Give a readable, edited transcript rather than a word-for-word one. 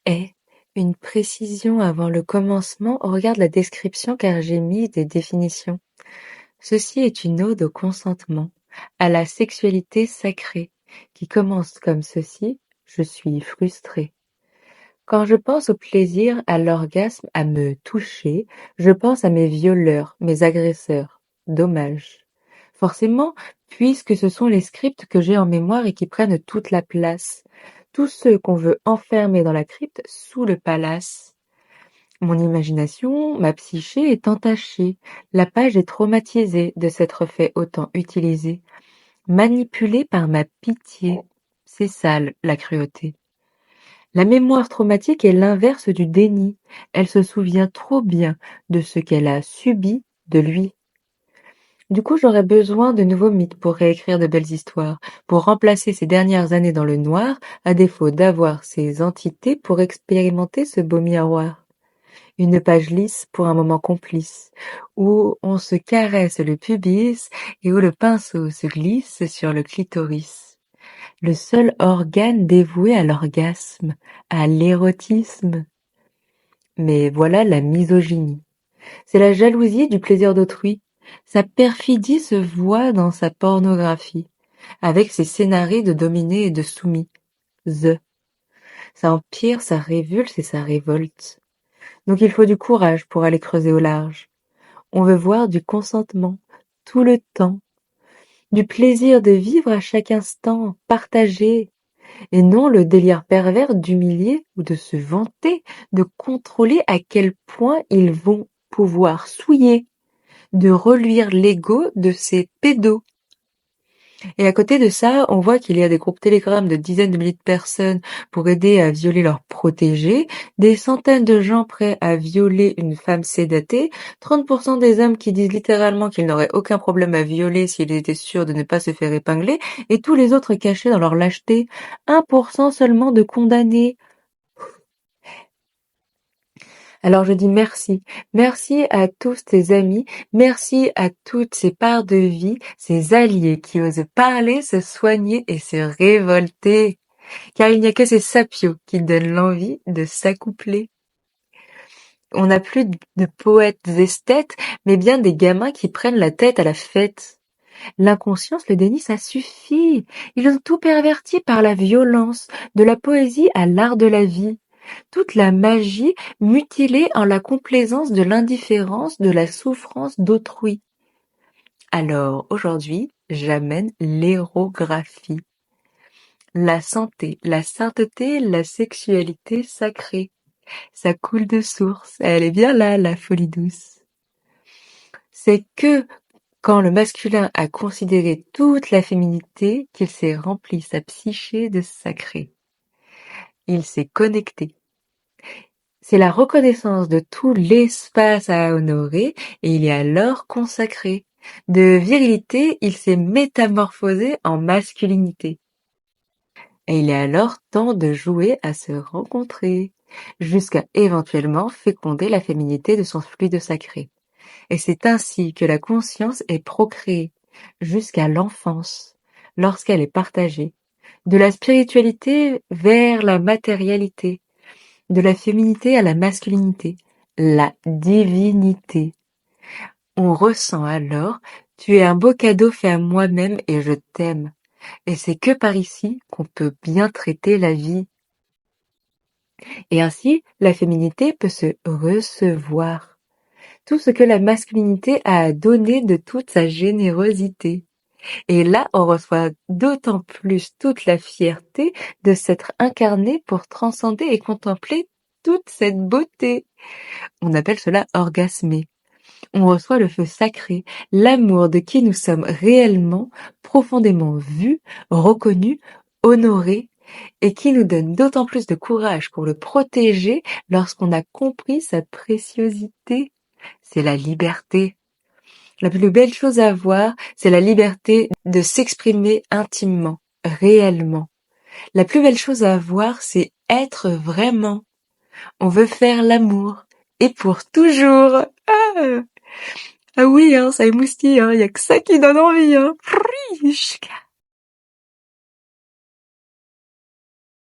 est une précision avant le commencement, regarde la description car j'ai mis des définitions. Ceci est une ode au consentement, à la sexualité sacrée, qui commence comme ceci: je suis frustré. Quand je pense au plaisir, à l'orgasme, à me toucher, je pense à mes violeurs, mes agresseurs. Dommage. Forcément, puisque ce sont les scripts que j'ai en mémoire et qui prennent toute la place. Tous ceux qu'on veut enfermer dans la crypte sous le palace. Mon imagination, ma psyché est entachée. La page est traumatisée de s'être fait autant utiliser. Manipulée par ma pitié. C'est sale, la cruauté. La mémoire traumatique est l'inverse du déni. Elle se souvient trop bien de ce qu'elle a subi de lui. Du coup, j'aurais besoin de nouveaux mythes pour réécrire de belles histoires, pour remplacer ces dernières années dans le noir, à défaut d'avoir ces entités pour expérimenter ce beau miroir. Une page lisse pour un moment complice, où on se caresse le pubis et où le pinceau se glisse sur le clitoris. Le seul organe dévoué à l'orgasme, à l'érotisme. Mais voilà la misogynie. C'est la jalousie du plaisir d'autrui. Sa perfidie se voit dans sa pornographie, avec ses scénarios de dominés et de soumis. Ça empire, ça révulse et ça révolte. Donc il faut du courage pour aller creuser au large. On veut voir du consentement, tout le temps, du plaisir de vivre à chaque instant, partagé, et non le délire pervers d'humilier ou de se vanter, de contrôler à quel point ils vont pouvoir souiller, de reluire l'ego de ces pédos. Et à côté de ça, on voit qu'il y a des groupes Telegram de dizaines de milliers de personnes pour aider à violer leurs protégés, des centaines de gens prêts à violer une femme sédatée, 30% des hommes qui disent littéralement qu'ils n'auraient aucun problème à violer s'ils étaient sûrs de ne pas se faire épingler, et tous les autres cachés dans leur lâcheté, 1% seulement de condamnés. Alors je dis merci. Merci à tous tes amis. Merci à toutes ces parts de vie, ces alliés qui osent parler, se soigner et se révolter. Car il n'y a que ces sapios qui donnent l'envie de s'accoupler. On n'a plus de poètes esthètes, mais bien des gamins qui prennent la tête à la fête. L'inconscience, le déni, ça suffit. Ils ont tout perverti par la violence, de la poésie à l'art de la vie. Toute la magie mutilée en la complaisance de l'indifférence, de la souffrance d'autrui. Alors, aujourd'hui, j'amène l'érographie. La santé, la sainteté, la sexualité sacrée. Ça coule de source, elle est bien là, la folie douce. C'est que quand le masculin a considéré toute la féminité qu'il s'est rempli sa psyché de sacré. Il s'est connecté. C'est la reconnaissance de tout l'espace à honorer et il est alors consacré. De virilité, il s'est métamorphosé en masculinité. Et il est alors temps de jouer à se rencontrer, jusqu'à éventuellement féconder la féminité de son fluide sacré. Et c'est ainsi que la conscience est procréée, jusqu'à l'enfance, lorsqu'elle est partagée, de la spiritualité vers la matérialité, de la féminité à la masculinité, la divinité. On ressent alors, tu es un beau cadeau fait à moi-même et je t'aime. Et c'est que par ici qu'on peut bien traiter la vie. Et ainsi, la féminité peut se recevoir. Tout ce que la masculinité a à donner de toute sa générosité. Et là, on reçoit d'autant plus toute la fierté de s'être incarné pour transcender et contempler toute cette beauté. On appelle cela orgasmer. On reçoit le feu sacré, l'amour de qui nous sommes réellement, profondément vus, reconnus, honorés, et qui nous donne d'autant plus de courage pour le protéger lorsqu'on a compris sa préciosité. C'est la liberté. La plus belle chose à voir, c'est la liberté de s'exprimer intimement, réellement. La plus belle chose à voir, c'est être vraiment. On veut faire l'amour. Et pour toujours. Ah, ah oui, hein, ça émoustille, hein. Y a que ça qui donne envie, hein.